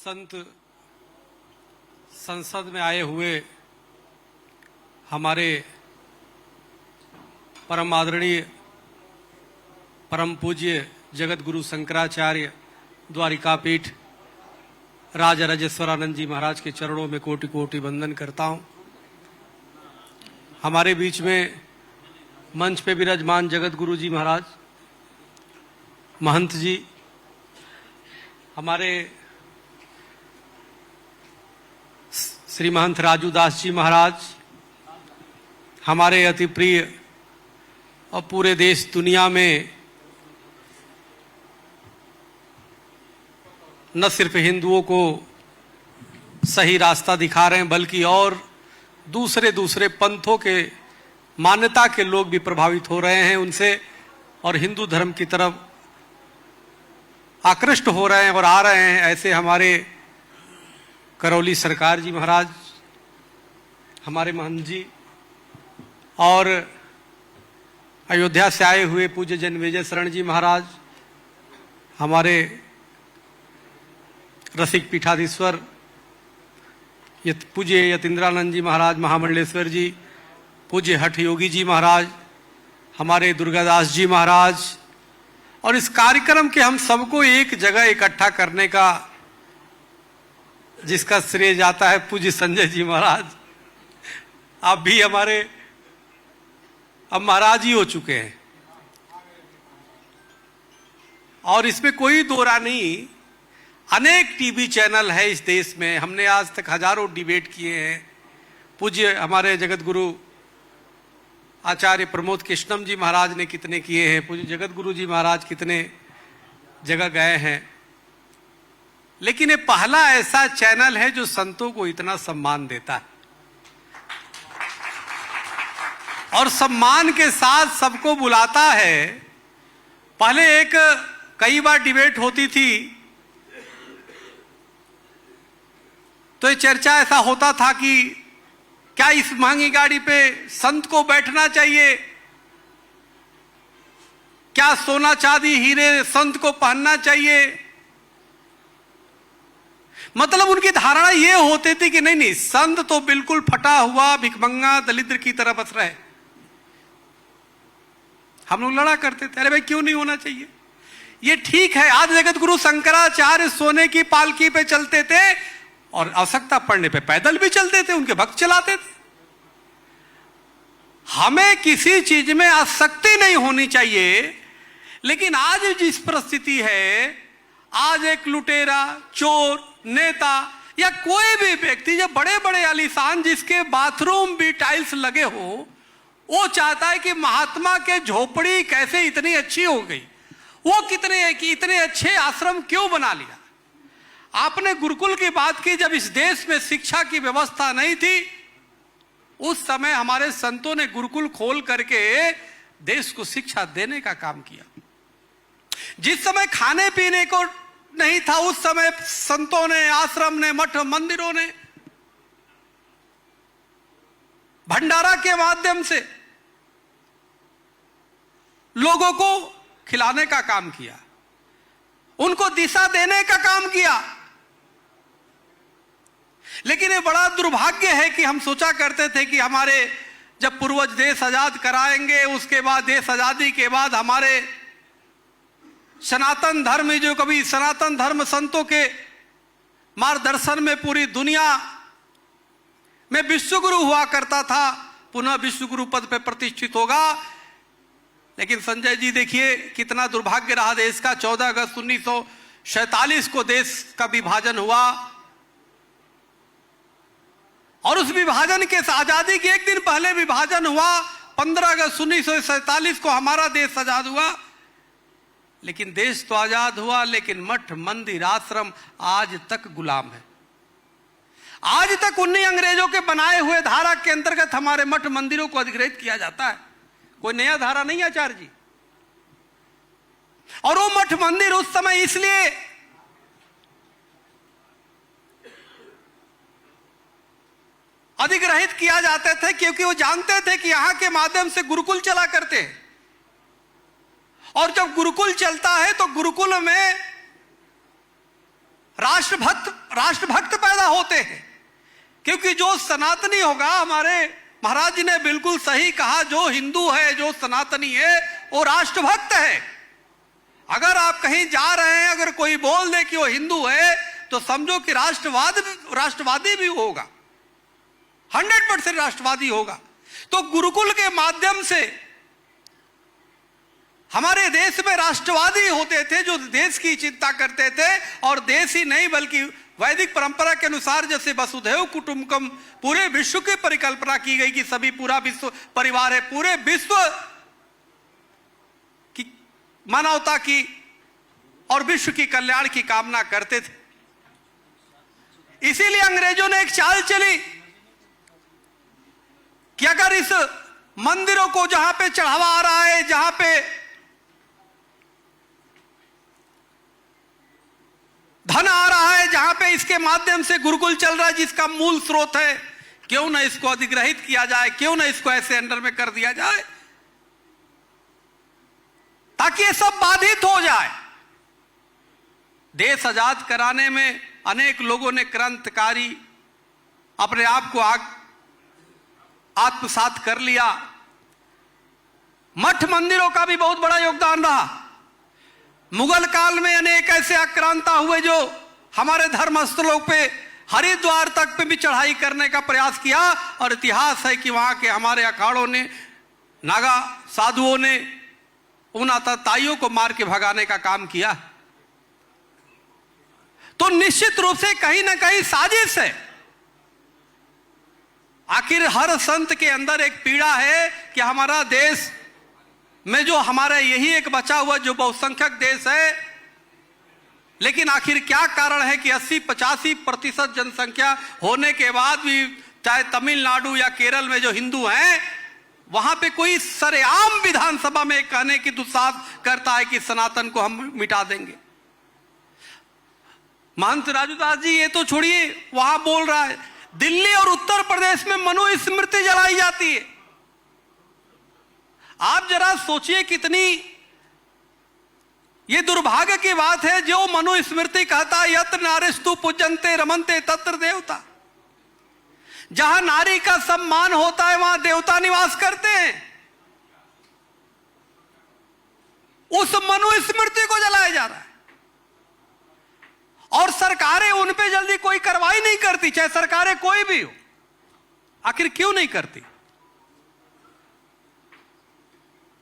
संत संसद में आए हुए हमारे परम आदरणीय परम पूज्य जगत गुरु शंकराचार्य द्वारिकापीठ राजा राजेश्वरानंद जी महाराज के चरणों में कोटि कोटि वंदन करता हूं। हमारे बीच में मंच पे विराजमान जगत गुरु जी महाराज, महंत जी, हमारे श्री महंत राजू दास जी महाराज, हमारे अति प्रिय और पूरे देश दुनिया में न सिर्फ हिंदुओं को सही रास्ता दिखा रहे हैं बल्कि और दूसरे पंथों के मान्यता के लोग भी प्रभावित हो रहे हैं उनसे और हिंदू धर्म की तरफ आकृष्ट हो रहे हैं और आ रहे हैं। ऐसे हमारे करौली सरकार जी महाराज, हमारे महंत जी और अयोध्या से आए हुए पूज्य जन्मेजय शरण जी महाराज, हमारे रसिक पीठाधीश्वर पूज्य यतीन्द्रानंद जी महाराज, महामंडलेश्वर जी, पूज्य हठ योगी जी महाराज, हमारे दुर्गादास जी महाराज, और इस कार्यक्रम के हम सबको एक जगह इकट्ठा करने का जिसका श्रेय जाता है पूज्य संजय जी महाराज। आप भी हमारे अब महाराज ही हो चुके हैं और इसमें कोई दो राय नहीं। अनेक टीवी चैनल है इस देश में, हमने आज तक हजारों डिबेट किए हैं। पूज्य हमारे जगत गुरु आचार्य प्रमोद कृष्णम जी महाराज ने कितने किए हैं, पूज्य जगत गुरु जी महाराज कितने जगह गए हैं, लेकिन ये पहला ऐसा चैनल है जो संतों को इतना सम्मान देता है और सम्मान के साथ सबको बुलाता है। पहले कई बार डिबेट होती थी तो ये चर्चा ऐसा होता था कि क्या इस महंगी गाड़ी पे संत को बैठना चाहिए, क्या सोना चांदी हीरे संत को पहनना चाहिए। मतलब उनकी धारणा ये होती थी कि नहीं संत तो बिल्कुल फटा हुआ भिखमंगा दलिद्र की तरह बस रहे। हम लोग लड़ा करते थे, अरे भाई क्यों नहीं होना चाहिए, ये ठीक है। आज जगत गुरु शंकराचार्य सोने की पालकी पे चलते थे और आवश्यकता पड़ने पे पैदल भी चलते थे, उनके भक्त चलाते थे। हमें किसी चीज में आसक्ति नहीं होनी चाहिए, लेकिन आज जिस परिस्थिति है, आज एक लुटेरा, चोर, नेता या कोई भी व्यक्ति जब बड़े बड़े आलीशान जिसके बाथरूम भी टाइल्स लगे हो, वो चाहता है कि महात्मा के झोपड़ी कैसे इतनी अच्छी हो गई, वो इतने अच्छे आश्रम क्यों बना लिया। आपने गुरुकुल की बात की, जब इस देश में शिक्षा की व्यवस्था नहीं थी उस समय हमारे संतों ने गुरुकुल खोल करके देश को शिक्षा देने का काम किया। जिस समय खाने पीने को नहीं था उस समय संतों ने, आश्रम ने, मठ मंदिरों ने भंडारा के माध्यम से लोगों को खिलाने का काम किया, उनको दिशा देने का काम किया। लेकिन ये बड़ा दुर्भाग्य है कि हम सोचा करते थे कि हमारे जब पूर्वज देश आजाद कराएंगे, उसके बाद देश आजादी के बाद हमारे सनातन धर्म, जो कभी सनातन धर्म संतों के मार्गदर्शन में पूरी दुनिया में विश्वगुरु हुआ करता था, पुनः विश्वगुरु पद पे प्रतिष्ठित होगा। लेकिन संजय जी देखिए कितना दुर्भाग्य रहा देश का। 14 अगस्त 1947 को देश का विभाजन हुआ और उस विभाजन के आजादी के एक दिन पहले विभाजन हुआ। 15 अगस्त 1947 को हमारा देश आजाद हुआ। लेकिन देश तो आजाद हुआ, लेकिन मठ मंदिर आश्रम आज तक गुलाम है। आज तक उन्हीं अंग्रेजों के बनाए हुए धारा के अंतर्गत हमारे मठ मंदिरों को अधिग्रहित किया जाता है। कोई नया धारा नहीं आचार्य जी। और वो मठ मंदिर उस समय इसलिए अधिग्रहित किया जाते थे क्योंकि वो जानते थे कि यहां के माध्यम से गुरुकुल चला करते हैं और जब गुरुकुल चलता है तो गुरुकुल में राष्ट्रभक्त पैदा होते हैं। क्योंकि जो सनातनी होगा, हमारे महाराज जी ने बिल्कुल सही कहा, जो हिंदू है, जो सनातनी है, वो राष्ट्रभक्त है। अगर आप कहीं जा रहे हैं, अगर कोई बोल दे कि वो हिंदू है, तो समझो कि राष्ट्रवादी भी होगा, 100% राष्ट्रवादी होगा। तो गुरुकुल के माध्यम से हमारे देश में राष्ट्रवादी होते थे, जो देश की चिंता करते थे, और देश ही नहीं बल्कि वैदिक परंपरा के अनुसार जैसे वसुधैव कुटुंबकम, पूरे विश्व की परिकल्पना की गई कि सभी पूरा विश्व परिवार है, पूरे विश्व की मानवता की और विश्व की कल्याण की कामना करते थे। इसीलिए अंग्रेजों ने एक चाल चली कि अगर इस मंदिरों को जहां पे चढ़ावा आ रहा है, जहां पे धन आ रहा है, जहां पे इसके माध्यम से गुरुकुल चल रहा है, जिसका मूल स्रोत है, क्यों ना इसको अधिग्रहित किया जाए, क्यों ना इसको ऐसे अंडर में कर दिया जाए ताकि ये सब बाधित हो जाए। देश आजाद कराने में अनेक लोगों ने क्रांतिकारी अपने आप को आत्मसात कर लिया। मठ मंदिरों का भी बहुत बड़ा योगदान रहा। मुगल काल में अनेक ऐसे आक्रांता हुए जो हमारे धर्म स्थलों पे, हरिद्वार तक पे भी चढ़ाई करने का प्रयास किया, और इतिहास है कि वहां के हमारे अखाड़ों ने, नागा साधुओं ने उन आतताइयों को मार के भगाने का काम किया। तो निश्चित रूप से कहीं ना कहीं साजिश है। आखिर हर संत के अंदर एक पीड़ा है कि हमारा देश में जो हमारा यही एक बचा हुआ जो बहुसंख्यक देश है, लेकिन आखिर क्या कारण है कि 80-85% जनसंख्या होने के बाद भी, चाहे तमिलनाडु या केरल में जो हिंदू हैं, वहां पे कोई सरेआम विधानसभा में कहने की दुस्साहस करता है कि सनातन को हम मिटा देंगे। महंत राजूदास जी ये तो छोड़िए, वहां बोल रहा है दिल्ली और उत्तर प्रदेश में मनुस्मृति जलाई जाती है। आप जरा सोचिए कितनी ये दुर्भाग्य की बात है। जो मनुस्मृति कहता है यत्र नारीस्तु पूजन्ते रमन्ते तत्र देवता, जहां नारी का सम्मान होता है वहां देवता निवास करते हैं, उस मनुस्मृति को जलाया जा रहा है। और सरकारें उन पे जल्दी कोई कार्रवाई नहीं करती, चाहे सरकारें कोई भी हो। आखिर क्यों नहीं करती?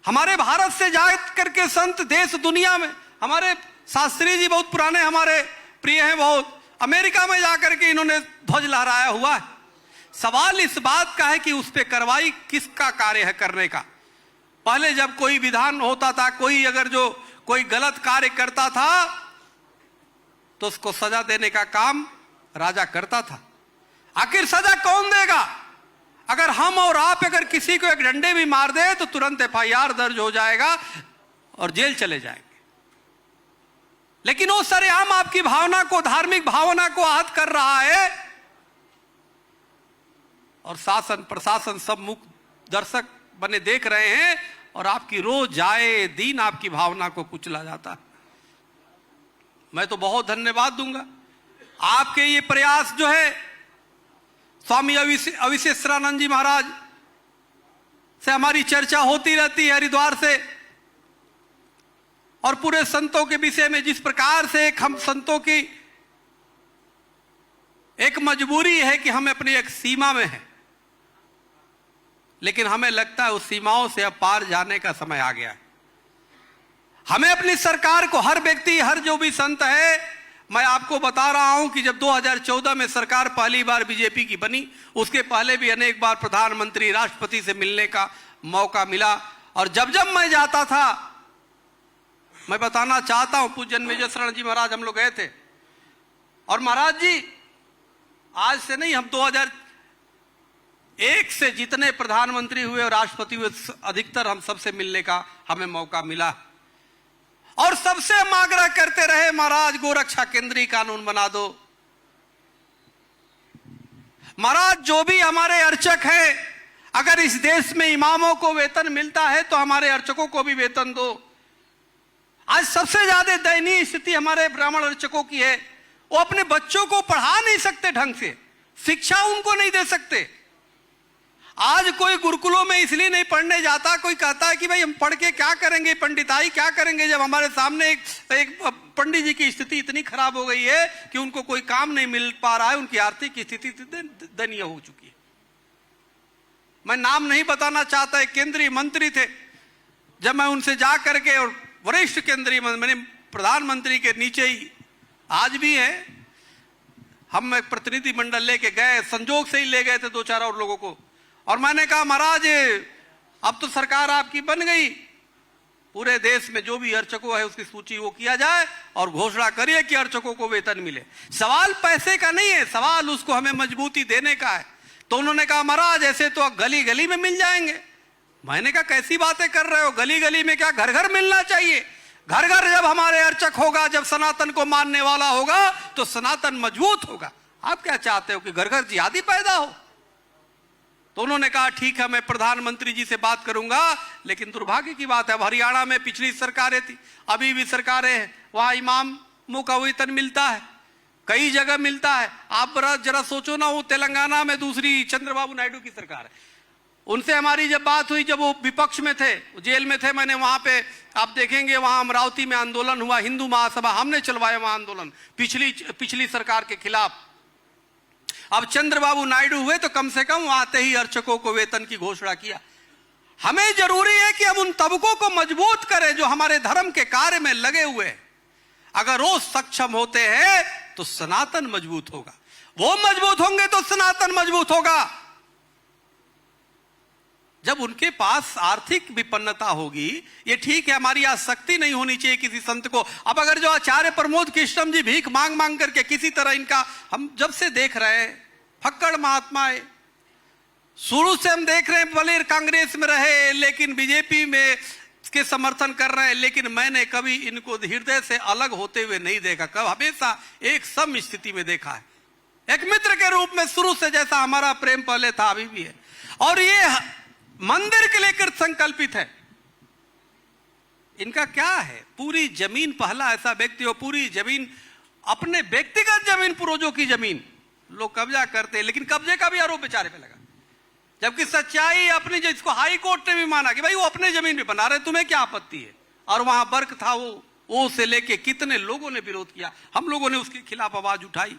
हमारे भारत से जा करके संत देश दुनिया में, हमारे शास्त्री जी बहुत पुराने हमारे प्रिय हैं बहुत, अमेरिका में जाकर के इन्होंने ध्वज लहराया हुआ है। सवाल इस बात का है कि उस पर कार्रवाई किसका कार्य है करने का। पहले जब कोई विधान होता था, कोई अगर जो कोई गलत कार्य करता था तो उसको सजा देने का काम राजा करता था। आखिर सजा कौन देगा? अगर हम और आप अगर किसी को एक डंडे भी मार दे तो तुरंत FIR दर्ज हो जाएगा और जेल चले जाएंगे। लेकिन वो सरेआम आपकी भावना को, धार्मिक भावना को आहत कर रहा है, और शासन प्रशासन सब मुख दर्शक बने देख रहे हैं, और आपकी रोज आए दिन आपकी भावना को कुचला जाता है। मैं तो बहुत धन्यवाद दूंगा आपके ये प्रयास जो है, स्वामी अविशेषानंद जी महाराज से हमारी चर्चा होती रहती है हरिद्वार से, और पूरे संतों के विषय में जिस प्रकार से एक हम संतों की एक मजबूरी है कि हम अपनी एक सीमा में हैं, लेकिन हमें लगता है उस सीमाओं से अब पार जाने का समय आ गया है। हमें अपनी सरकार को, हर व्यक्ति, हर जो भी संत है, मैं आपको बता रहा हूं कि जब 2014 में सरकार पहली बार बीजेपी की बनी, उसके पहले भी अनेक बार प्रधानमंत्री, राष्ट्रपति से मिलने का मौका मिला, और जब जब मैं जाता था, मैं बताना चाहता हूं, पूज्य मेजर शरण जी महाराज हम लोग गए थे, और महाराज जी आज से नहीं, हम 2001 से जितने प्रधानमंत्री हुए और राष्ट्रपति हुए, अधिकतर हम सबसे मिलने का हमें मौका मिला, और सबसे हम आग्रह करते रहे, महाराज गोरक्षा केंद्रीय कानून बना दो। महाराज जो भी हमारे अर्चक हैं, अगर इस देश में इमामों को वेतन मिलता है तो हमारे अर्चकों को भी वेतन दो। आज सबसे ज्यादा दयनीय स्थिति हमारे ब्राह्मण अर्चकों की है। वो अपने बच्चों को पढ़ा नहीं सकते ढंग से, शिक्षा उनको नहीं दे सकते। आज कोई गुरुकुलों में इसलिए नहीं पढ़ने जाता, कोई कहता है कि भाई हम पढ़ के क्या करेंगे, पंडिताई क्या करेंगे, जब हमारे सामने एक पंडित जी की स्थिति इतनी खराब हो गई है कि उनको कोई काम नहीं मिल पा रहा है, उनकी आर्थिक स्थिति दयनीय हो चुकी है। मैं नाम नहीं बताना चाहता, एक केंद्रीय मंत्री थे, जब मैं उनसे जा करके, और वरिष्ठ केंद्रीय मंत्री, प्रधानमंत्री के नीचे ही आज भी है, हम एक प्रतिनिधि मंडल लेके गए, संजोग से ही ले गए थे 2-4 और लोगों को, और मैंने कहा महाराज अब तो सरकार आपकी बन गई, पूरे देश में जो भी अर्चकों है उसकी सूची वो किया जाए और घोषणा करिए कि अर्चकों को वेतन मिले। सवाल पैसे का नहीं है, सवाल उसको हमें मजबूती देने का है। तो उन्होंने कहा महाराज ऐसे तो गली गली में मिल जाएंगे। मैंने कहा कैसी बातें कर रहे हो, गली गली में क्या, घर घर मिलना चाहिए। घर घर जब हमारे अर्चक होगा, जब सनातन को मानने वाला होगा तो सनातन मजबूत होगा। आप क्या चाहते हो कि घर घर जिहादी पैदा हो? तो उन्होंने कहा ठीक है, मैं प्रधानमंत्री जी से बात करूंगा। लेकिन दुर्भाग्य की बात है, हरियाणा में पिछली सरकारें थी, अभी भी सरकारें हैं, वहां इमामों का वेतन मिलता है, कई जगह मिलता है। आप जरा सोचो ना, वो तेलंगाना में दूसरी चंद्रबाबू नायडू की सरकार है, उनसे हमारी जब बात हुई, जब वो विपक्ष में थे, जेल में थे, मैंने वहां पे, आप देखेंगे वहां अमरावती में आंदोलन हुआ, हिंदू महासभा हमने चलवाया वहां आंदोलन पिछली सरकार के खिलाफ। अब चंद्रबाबू नायडू हुए तो कम से कम आते ही अर्चकों को वेतन की घोषणा किया। हमें जरूरी है कि हम उन तबकों को मजबूत करें जो हमारे धर्म के कार्य में लगे हुए हैं। अगर वो सक्षम होते हैं तो सनातन मजबूत होगा, वो मजबूत होंगे तो सनातन मजबूत होगा। जब उनके पास आर्थिक विपन्नता होगी, ये ठीक है, हमारी आसक्ति नहीं होनी चाहिए किसी संत को। अब अगर जो आचार्य प्रमोद कृष्णम जी भीख मांग मांग करके किसी तरह, इनका हम जब से देख रहे हैं, फक्कड़ महात्मा है, शुरू से हम देख रहे हैं, भले कांग्रेस में रहे लेकिन बीजेपी में के समर्थन कर रहे हैं, लेकिन मैंने कभी इनको हृदय से अलग होते हुए नहीं देखा। कब हमेशा एक सम स्थिति में देखा है, एक मित्र के रूप में शुरू से, जैसा हमारा प्रेम पहले था अभी भी है। और ये मंदिर के लेकर संकल्पित है। इनका क्या है, पूरी जमीन, पहला ऐसा व्यक्ति हो, पूरी जमीन, अपने व्यक्तिगत जमीन, पूर्वजों की जमीन लोग कब्जा करते हैं, लेकिन कब्जे का भी आरोप बेचारे पे लगा। जबकि सच्चाई अपनी, जिसको हाई कोर्ट ने भी माना कि भाई वो अपने जमीन पे बना रहे, तुम्हें क्या आपत्ति है। और वहां बर्क था, वो से लेके कितने लोगों ने विरोध किया, हम लोगों ने उसके खिलाफ आवाज उठाई।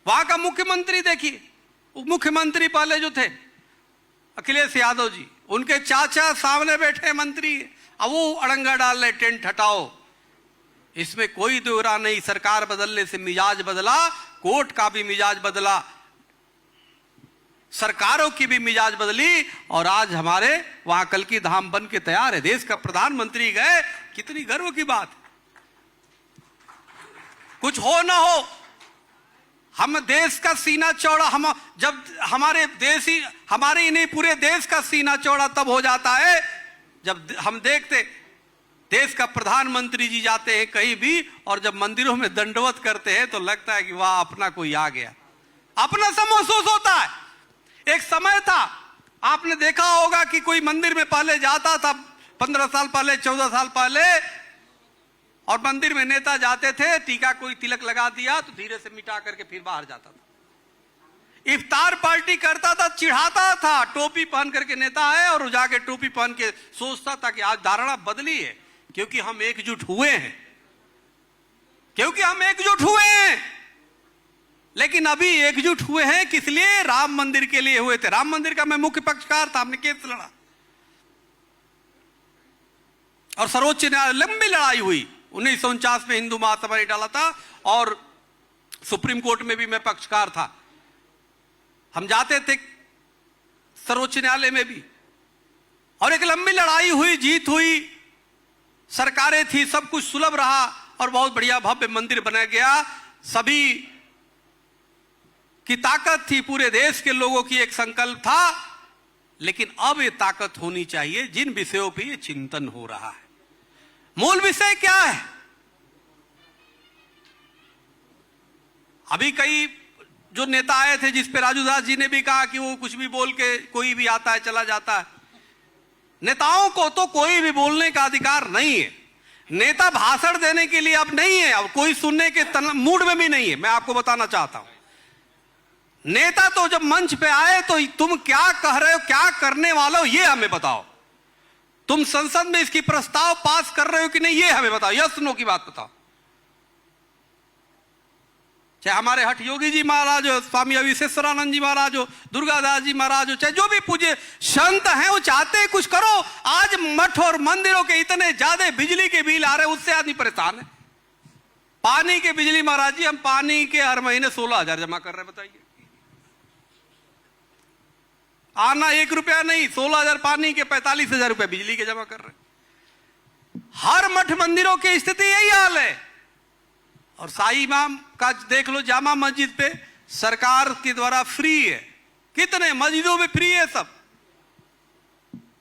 वहां का मुख्यमंत्री देखिए, मुख्यमंत्री पहले जो थे अखिलेश यादव जी, उनके चाचा सामने बैठे मंत्री, अब वो अड़ंगा डाल रहे, टेंट हटाओ। इसमें कोई दोहरा नहीं, सरकार बदलने से मिजाज बदला, कोर्ट का भी मिजाज बदला, सरकारों की भी मिजाज बदली, और आज हमारे वहां कल की धाम बन के तैयार है। देश का प्रधानमंत्री गए, कितनी गर्व की बात। कुछ हो ना हो, हम देश का सीना चौड़ा, हम जब हमारे देश ही, हमारे ही नहीं पूरे देश का सीना चौड़ा तब हो जाता है जब हम देखते देश का प्रधानमंत्री जी जाते हैं कहीं भी, और जब मंदिरों में दंडवत करते हैं तो लगता है कि वाह, अपना कोई आ गया, अपना सा महसूस होता है। एक समय था, आपने देखा होगा कि कोई मंदिर में पहले जाता था, 15 साल पहले, 14 साल पहले, और मंदिर में नेता जाते थे, टीका कोई तिलक लगा दिया तो धीरे से मिटा करके फिर बाहर जाता था। इफ्तार पार्टी करता था, चिढ़ाता था, टोपी पहन करके नेता है, और जाके टोपी पहन के सोचता था कि आज धारणा बदली है, क्योंकि हम एकजुट हुए हैं, क्योंकि हम एकजुट हुए हैं। लेकिन अभी एकजुट हुए हैं किस लिए? राम मंदिर के लिए हुए थे। राम मंदिर का मैं मुख्य पक्षकार था, हमने केस लड़ा, और सर्वोच्च न्यायालय, लंबी लड़ाई हुई। 1949 में हिंदू महासभा ने डाला था, और सुप्रीम कोर्ट में भी मैं पक्षकार था। हम जाते थे सर्वोच्च न्यायालय में भी, और एक लंबी लड़ाई हुई, जीत हुई, सरकारें थी, सब कुछ सुलभ रहा, और बहुत बढ़िया भव्य मंदिर बना गया। सभी की ताकत थी, पूरे देश के लोगों की एक संकल्प था। लेकिन अब ये ताकत होनी चाहिए जिन विषयों पर ये चिंतन हो रहा है। मूल विषय क्या है? अभी कई जो नेता आए थे, जिस पे राजू दास जी ने भी कहा कि वो कुछ भी बोल के कोई भी आता है चला जाता है। नेताओं को तो कोई भी बोलने का अधिकार नहीं है। नेता भाषण देने के लिए अब नहीं है, अब कोई सुनने के मूड में भी नहीं है। मैं आपको बताना चाहता हूं, नेता तो जब मंच पे आए तो तुम क्या कह रहे हो, क्या करने वाले हो, ये हमें बताओ। तुम संसद में इसकी प्रस्ताव पास कर रहे हो कि नहीं, ये हमें बताओ। यस नो की बात बताओ। चाहे हमारे हठ योगी जी महाराज हो, स्वामी अविशेषरानंद जी महाराज हो, दुर्गादास जी महाराज हो, चाहे जो भी पूज्य संत हैं, वो चाहते हैं कुछ करो। आज मठ और मंदिरों के इतने ज्यादा बिजली के बिल आ रहे हैं, उससे आदमी परेशान है। पानी के बिजली महाराज जी, हम पानी के हर महीने 16,000 जमा कर रहे हैं, बताइए। आना 1 रुपया नहीं, 16,000 पानी के, 45,000 रुपया बिजली के जमा कर रहे हैं। हर मठ मंदिरों की स्थिति यही हाल है। और साईं इमाम का देख लो, जामा मस्जिद पे सरकार के द्वारा फ्री है, कितने मस्जिदों में फ्री है सब,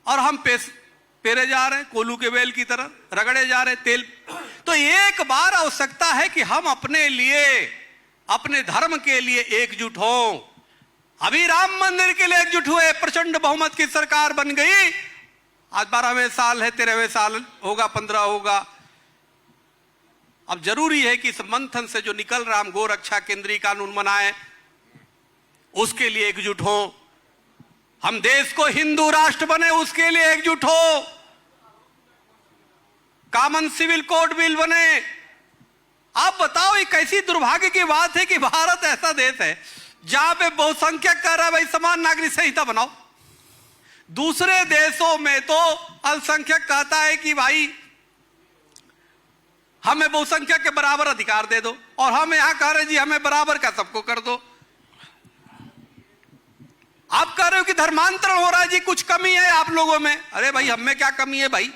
और हम पेरे जा रहे हैं कोल्हू के बेल की तरह, रगड़े जा रहे तेल। तो एक बार आवश्यकता है कि हम अपने लिए, अपने धर्म के लिए एकजुट हों। अभी राम मंदिर के लिए एकजुट हुए, प्रचंड बहुमत की सरकार बन गई, आज 12वें साल है, 13वें साल होगा, 15 होगा। अब जरूरी है कि इस मंथन से जो निकल रहा, हम गो रक्षा केंद्रीय कानून बनाए, उसके लिए एकजुट हो। हम देश को हिंदू राष्ट्र बने, उसके लिए एकजुट हो। कॉमन सिविल कोड बिल बने। आप बताओ, ये कैसी दुर्भाग्य की बात है कि भारत ऐसा देश है जहां पे बहुसंख्यक कह रहा है भाई समान नागरिक संहिता बनाओ। दूसरे देशों में तो अल्पसंख्यक कहता है कि भाई हमें बहुसंख्यक के बराबर अधिकार दे दो, और हम यहां कह रहे जी हमें बराबर का सबको कर दो। आप कह रहे हो कि धर्मांतरण हो रहा है जी, कुछ कमी है आप लोगों में। अरे भाई, हम में क्या कमी है भाई?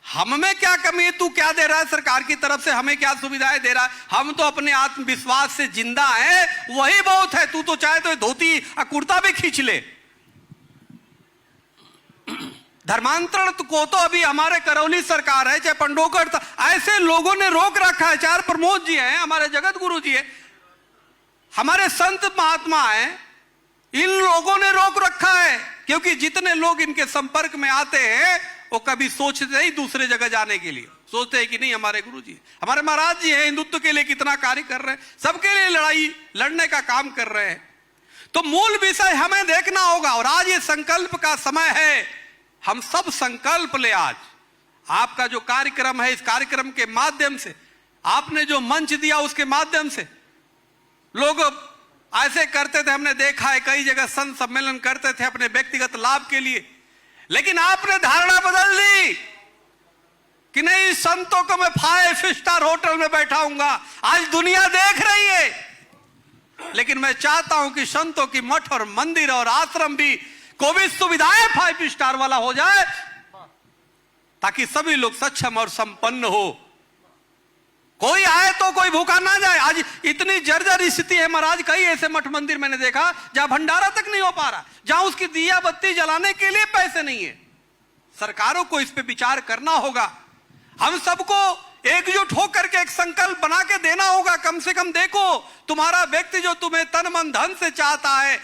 हम में क्या कमी है? तू क्या दे रहा है सरकार की तरफ से, हमें क्या सुविधाएं दे रहा है? हम तो अपने आत्मविश्वास से जिंदा हैं, वही बहुत है। तू तो चाहे तो धोती कुर्ता भी खींच ले। धर्मांतरण को तो अभी हमारे करौली सरकार है, चाहे पंडोकर, ऐसे लोगों ने रोक रखा है। चार प्रमोद जी हैं, हमारे जगत गुरु जी है, हमारे संत महात्मा हैं, इन लोगों ने रोक रखा है। क्योंकि जितने लोग इनके संपर्क में आते हैं, वो कभी सोचते नहीं दूसरे जगह जाने के लिए, सोचते हैं कि नहीं हमारे गुरु जी, हमारे महाराज जी हैं, हिंदुत्व के लिए कितना कार्य कर रहे हैं, सबके लिए लड़ाई लड़ने का काम कर रहे हैं। तो मूल विषय हमें देखना होगा। और आज ये संकल्प का समय है, हम सब संकल्प ले। आज आपका जो कार्यक्रम है, इस कार्यक्रम के माध्यम से, आपने जो मंच दिया उसके माध्यम से, लोग ऐसे करते थे, हमने देखा है कई जगह संत सम्मेलन करते थे अपने व्यक्तिगत लाभ के लिए, लेकिन आपने धारणा बदल दी कि नहीं, संतों को मैं 5 स्टार होटल में बैठाऊंगा। आज दुनिया देख रही है, लेकिन मैं चाहता हूं कि संतों की मठ और मंदिर और आश्रम भी को भी सुविधाएं 5 स्टार वाला हो जाए, ताकि सभी लोग सक्षम और संपन्न हो। कोई आए तो कोई भूखा ना जाए। आज इतनी जर्जर स्थिति है महाराज, कई ऐसे मठ मंदिर मैंने देखा जहां भंडारा तक नहीं हो पा रहा, जहां उसकी दिया बत्ती जलाने के लिए पैसे नहीं है। सरकारों को इस पे विचार करना होगा। हम सबको एकजुट होकर के एक संकल्प बना के देना होगा। कम से कम देखो, तुम्हारा व्यक्ति जो तुम्हें तन मन धन से चाहता है,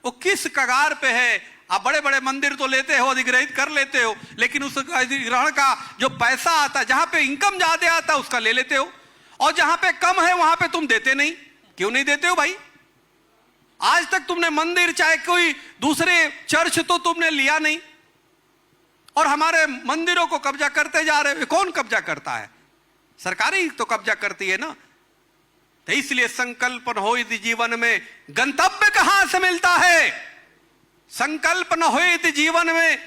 वो किस कगार पे है। आप बड़े बड़े मंदिर तो लेते हो, अधिग्रहित कर लेते हो, लेकिन उस अधिग्रहण का जो पैसा आता है, जहां पे इनकम ज्यादा आता है उसका ले लेते हो, और जहां पे कम है वहां पे तुम देते नहीं। क्यों नहीं देते हो भाई? आज तक तुमने मंदिर चाहे कोई दूसरे चर्च तो तुमने लिया नहीं, और हमारे मंदिरों को कब्जा करते जा रहे हो। कौन कब्जा करता है? सरकारी तो कब्जा करती है ना। तो इसलिए संकल्प न हो यदि जीवन में, गंतव्य कहां से मिलता है? संकल्प न हो यदि जीवन में,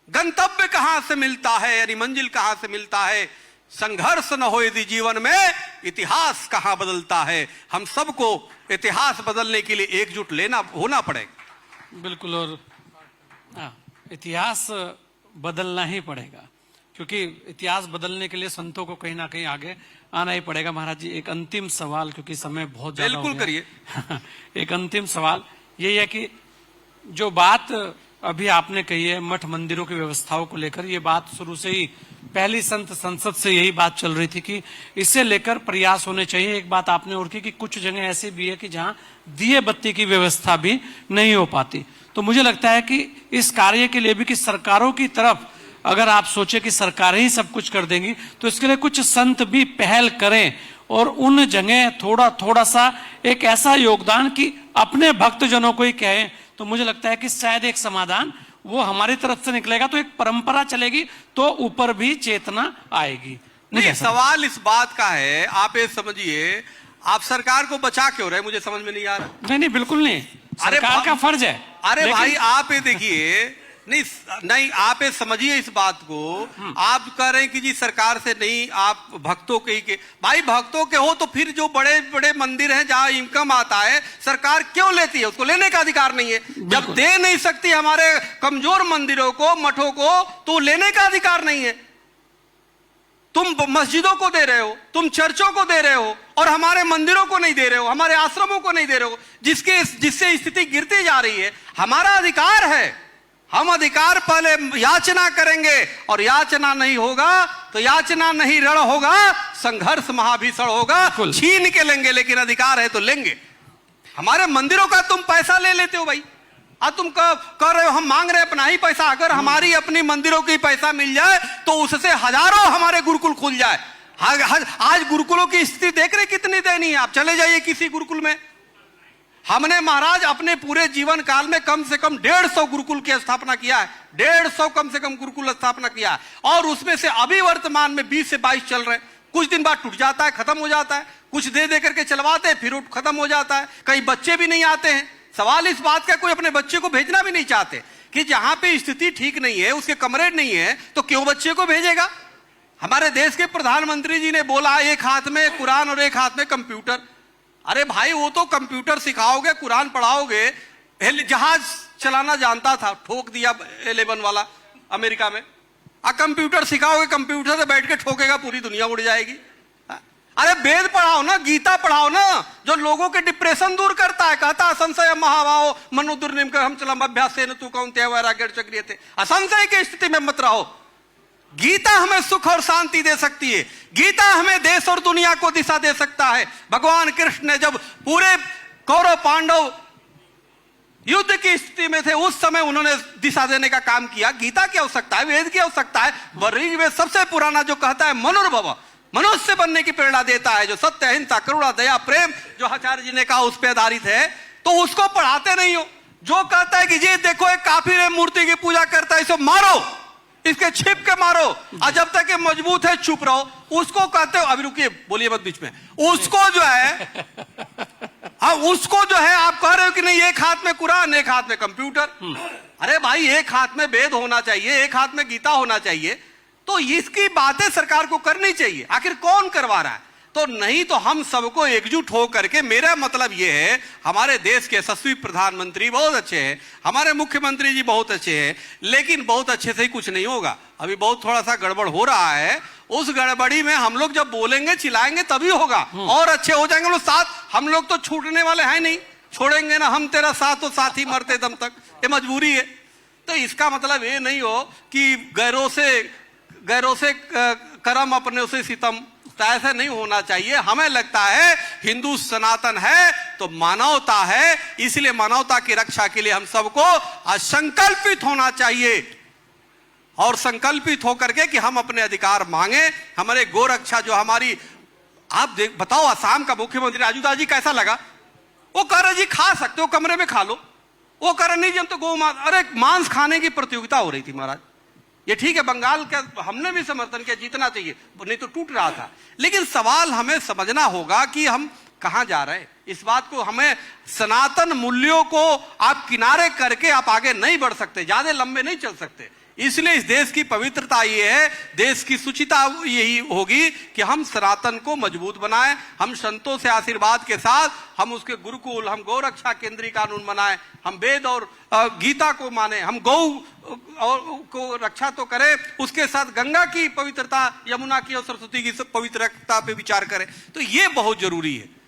गंतव्य कहां से मिलता है, यानी मंजिल कहां से मिलता है? संघर्ष न हो यदि जीवन में, इतिहास कहां बदलता है? हम सबको इतिहास बदलने के लिए एकजुट होना पड़ेगा। बिल्कुल, और इतिहास बदलना ही पड़ेगा, क्योंकि इतिहास बदलने के लिए संतों को कहीं ना कहीं आगे आना ही पड़ेगा। महाराज जी, एक अंतिम सवाल, क्योंकि समय बहुत ज्यादा हो गया। बिल्कुल करिए। एक अंतिम सवाल ये है कि जो बात अभी आपने कही है मठ मंदिरों की व्यवस्थाओं को लेकर, ये बात शुरू से ही पहली संत संसद से यही बात चल रही थी कि इसे लेकर प्रयास होने चाहिए। एक बात आपने और की कि कुछ जगह ऐसी भी है कि जहां दिए बत्ती की व्यवस्था भी नहीं हो पाती। तो मुझे लगता है कि इस कार्य के लिए भी कि सरकारों की तरफ अगर आप सोचे कि सरकार ही सब कुछ कर देंगी, तो इसके लिए कुछ संत भी पहल करें और उन जगह थोड़ा थोड़ा सा एक ऐसा योगदान कि अपने भक्तजनों को ही कहें, तो मुझे लगता है कि शायद एक समाधान वो हमारी तरफ से निकलेगा, तो एक परंपरा चलेगी, तो ऊपर भी चेतना आएगी। नहीं, सवाल इस बात का है, आप ये समझिए, आप सरकार को बचा क्यों रहे, मुझे समझ में नहीं आ रहा। नहीं, बिल्कुल नहीं, सरकार का फर्ज है। अरे भाई, आप ये देखिए, नहीं आप ये समझिए इस बात को, आप कह रहे हैं कि जी सरकार से नहीं, आप भक्तों के ही के, भाई भक्तों के हो तो फिर जो बड़े बड़े मंदिर हैं जहां इनकम आता है, सरकार क्यों लेती है? उसको लेने का अधिकार नहीं है। जब दे नहीं सकती हमारे कमजोर मंदिरों को, मठों को, तो लेने का अधिकार नहीं है। तुम मस्जिदों को दे रहे हो, तुम चर्चों को दे रहे हो, और हमारे मंदिरों को नहीं दे रहे हो, हमारे आश्रमों को नहीं दे रहे हो, जिससे स्थिति गिरती जा रही है। हमारा अधिकार है, हम अधिकार पहले याचना करेंगे, और याचना नहीं होगा तो याचना नहीं रण होगा, संघर्ष महाभीषण होगा, छीन के लेंगे, लेकिन अधिकार है तो लेंगे। हमारे मंदिरों का तुम पैसा ले लेते हो भाई, तुम कह रहे हो हम मांग रहे हैं अपना ही पैसा। अगर हमारी अपनी मंदिरों की पैसा मिल जाए तो उससे हजारों हमारे गुरुकुल खुल जाए। आज गुरुकुलों की स्थिति देख रहे कितनी दयनीय है। आप चले जाइए किसी गुरुकुल में, हमने महाराज अपने पूरे जीवन काल में कम से कम 150 गुरुकुल की स्थापना किया है, 150 कम से कम गुरुकुल स्थापना किया है, और उसमें से अभी वर्तमान में 20 से 22 चल रहे हैं। कुछ दिन बाद टूट जाता है, खत्म हो जाता है, कुछ दे करके चलवाते हैं, फिर खत्म हो जाता है। कई बच्चे भी नहीं आते हैं। सवाल इस बात का, कोई अपने बच्चे को भेजना भी नहीं चाहते कि जहां पे स्थिति ठीक नहीं है, उसके कमरे नहीं है, तो क्यों बच्चे को भेजेगा। हमारे देश के प्रधानमंत्री जी ने बोला एक हाथ में कुरान और एक हाथ में कंप्यूटर। अरे भाई, वो तो कंप्यूटर सिखाओगे, कुरान पढ़ाओगे, जहाज चलाना जानता था, ठोक दिया 11 वाला अमेरिका में। कंप्यूटर सिखाओगे, कंप्यूटर से बैठ के ठोकेगा, पूरी दुनिया उड़ जाएगी। अरे वेद पढ़ाओ ना, गीता पढ़ाओ ना, जो लोगों के डिप्रेशन दूर करता है। कहता संशय महाभाव मनु दुर्निम कर हम चलम अभ्यास से न तू कौन वैराग्य चक्रिय थे। असंशय की स्थिति में मत रहो। गीता हमें सुख और शांति दे सकती है, गीता हमें देश और दुनिया को दिशा दे सकता है। भगवान कृष्ण ने जब पूरे कौरव पांडव युद्ध की स्थिति में थे, उस समय उन्होंने दिशा देने का काम किया। गीता की आवश्यकता है, वेद की आवश्यकता है। ऋग्वेद सबसे पुराना जो कहता है मनुर्भव, मनुष्य बनने की प्रेरणा देता है, जो सत्य, अहिंसा, करुणा, दया, प्रेम, जो आचार्य जी ने कहा उस पर आधारित है, तो उसको पढ़ाते नहीं हो। जो कहता है कि ये देखो एक काफिर है, मूर्ति की पूजा करता है, इसे मारो, इसके छिप के मारो, और जब तक ये मजबूत है चुप रहो, उसको कहते हो। अभी रुकिए, बोलिए मत बीच में। उसको जो है हाँ, उसको जो है आप कह रहे हो कि नहीं, एक हाथ में कुरान, एक हाथ में कंप्यूटर। अरे भाई, एक हाथ में वेद होना चाहिए, एक हाथ में गीता होना चाहिए। तो इसकी बातें सरकार को करनी चाहिए। आखिर कौन करवा रहा है? तो नहीं तो हम सबको एकजुट हो करके, मेरा मतलब यह है, हमारे देश के यशस्वी प्रधानमंत्री बहुत अच्छे हैं, हमारे मुख्यमंत्री जी बहुत अच्छे हैं, लेकिन बहुत अच्छे से ही कुछ नहीं होगा। अभी बहुत थोड़ा सा गड़बड़ हो रहा है। उस गड़बड़ी में हम लोग जब बोलेंगे, चिल्लाएंगे, तभी होगा, और अच्छे हो जाएंगे लोग साथ। हम लोग तो छूटने वाले हैं नहीं, छोड़ेंगे ना हम तेरा साथ, तो साथ ही मरते दम तक, ये मजबूरी है। तो इसका मतलब ये नहीं हो कि गैरों से करम, अपने से सितम, तो ऐसा नहीं होना चाहिए। हमें लगता है हिंदू सनातन है तो मानवता है, इसलिए मानवता की रक्षा के लिए हम सबको संकल्पित होना चाहिए, और संकल्पित होकर के कि हम अपने अधिकार मांगे। हमारे गोरक्षा जो हमारी, आप बताओ, असम का मुख्यमंत्री राजू दास जी कैसा लगा? वो कह रहे जी खा सकते हो, कमरे में खा लो। वो कह रहे नहीं जी हम तो गौ मांस, अरे मांस खाने की प्रतियोगिता हो रही थी महाराज। ये ठीक है, बंगाल का हमने भी समर्थन किया, जीतना चाहिए, नहीं तो टूट रहा था। लेकिन सवाल हमें समझना होगा कि हम कहां जा रहे हैं। इस बात को, हमें सनातन मूल्यों को आप किनारे करके आप आगे नहीं बढ़ सकते, ज्यादा लंबे नहीं चल सकते। इसलिए इस देश की पवित्रता ये है, देश की सुचिता यही होगी कि हम सनातन को मजबूत बनाएं, हम संतों से आशीर्वाद के साथ, हम उसके गुरुकुल, हम गौरक्षा केंद्रीय कानून बनाएं, हम वेद और गीता को माने, हम गौ को रक्षा तो करें, उसके साथ गंगा की पवित्रता, यमुना की और सरस्वती की पवित्रता पे विचार करें। तो ये बहुत जरूरी है।